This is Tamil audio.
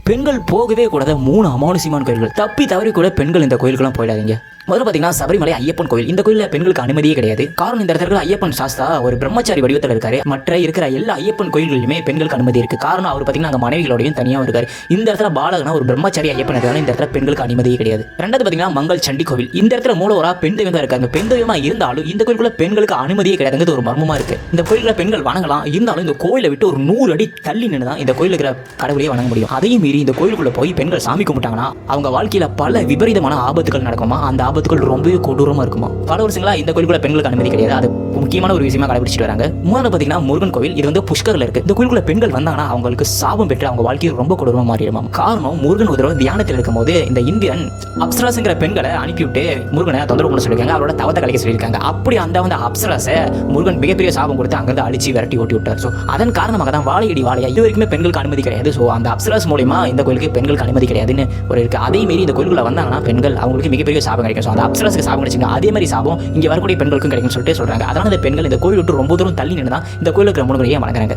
பெண்கள் போகவே கூடாத 3 அமானுஷ்யமான கோயில்கள். தப்பி தவறி கூட பெண்கள் இந்த கோயிலுக்குலாம் போயிடாதீங்க. முதல்ல பார்த்தீங்கன்னா சபரிமலை ஐயப்பன் கோயில். இந்த கோயிலில் பெண்களுக்கு அனுமதியே கிடையாது. காரணம், இந்த இடத்துல ஐயப்பன் சாஸ்தா ஒரு பிரம்மச்சாரி வடிவத்தில் இருக்காரு. மற்ற இருக்கிற எல்லா ஐயப்பன் கோயில்களிலுமே பெண்களுக்கு அனுமதி இருக்கு. காரணம், அவர் பார்த்தீங்கன்னா அங்கே மனைவிகளோடையும் தனியாக இருக்காரு. இந்த இடத்துல பாலகனா ஒரு பிரம்மச்சாரி ஐயப்பன் இருக்காரு. இந்த இடத்துல பெண்களுக்கு அனுமதியே கிடையாது. ரெண்டாவது பார்த்தீங்கன்னா மங்கள் சண்டி கோவில். இந்த இடத்துல மூலவரா பெண் தெய்வம் தான் இருக்காங்க. பெண் தெய்வமா இருந்தாலும் இந்த கோயிலுக்குள்ள பெண்களுக்கு அனுமதியே கிடையாதுங்கிறது ஒரு மர்மமா இருக்கு. இந்த கோயிலுக்குள்ள பெண்கள் வணங்கலாம், இருந்தாலும் இந்த கோயிலை விட்டு ஒரு 100 அடி தள்ளி நின்று தான் இந்த கோயில் இருக்கிற கடவுளையே வணங்க முடியும். அதையும் மீறி இந்த கோயிலுக்குள்ள போய் பெண்கள் சாமி கும்பிட்டாங்கன்னா அவங்க வாழ்க்கையில பல விபரீதமான ஆபத்துகள் நடக்குமா. அந்த ஆபத்துகள் ரொம்பவே கொடூரமா இருக்குமா. பல வருஷங்களா இந்த கோயிலுக்குள்ள பெண்களுக்கு அனுமதி கிடையாது. அது முக்கியமான ஒரு விஷயமா கடைபிடிச்சிட்டு வராங்க. மூணாவது பார்த்தீங்கன்னா முருகன் கோவில். இது வந்து புஷ்கர்ல இருக்கு. இந்த கோயிலுக்குள்ள பெண்கள் வந்தாங்கன்னா அவங்களுக்கு சாபம் பெற்று அவங்க வாழ்க்கை ரொம்ப கொடூரமா மாறிடுமா. காரணம், முருகன் ஒரு தியானத்தில் இருக்கும் போது இந்த இந்திரன் அப்சராஸ்ங்கிற பெண்களை அனுப்பிவிட்டு முருகனை தொந்தரவு பண்ண சொல்லியிருக்காங்க. அவரோட தவத்தை கலைக்க சொல்லியிருக்காங்க. அப்படி அந்த அப்சராஸை முருகன் மிகப்பெரிய சாபம் கொடுத்து அங்கிருந்து அழிச்சு விரட்டி ஓட்டி விட்டார். ஸோ அதன் காரணமாக தான் வாழையடி வாழையா இது வரைக்குமே பெண்களுக்கு அனுமதி கிடையாது. ஸோ அந்த அப்சராஸ் மூலமா இந்த கோயிலுக்கு பெண்களுக்கு அனுமதி கிடையாதுன்னு ஒரு இருக்கு. அதே மீறி இந்த கோயிலுக்குள்ள வந்தாங்கன்னா பெண்கள் அவங்களுக்கு மிகப்பெரிய சாபம் கிடைக்கும். ஸோ அந்த அப்சராஸுக்கு சாபம் கிடைச்சிங்க, அதே மாதிரி சாபம் இங்கே வரக்கூடிய பெண்களுக்கும் கிடைக்கும்னு சொல்லிட்டு சொல்றாங்க. அதனால இந்த பெண்கள் இந்த கோயில் விட்டு ரொம்ப தூரம் தள்ளி நின்று தான் இந்த கோயிலுக்கு முருகனையே வணங்குறாங்க.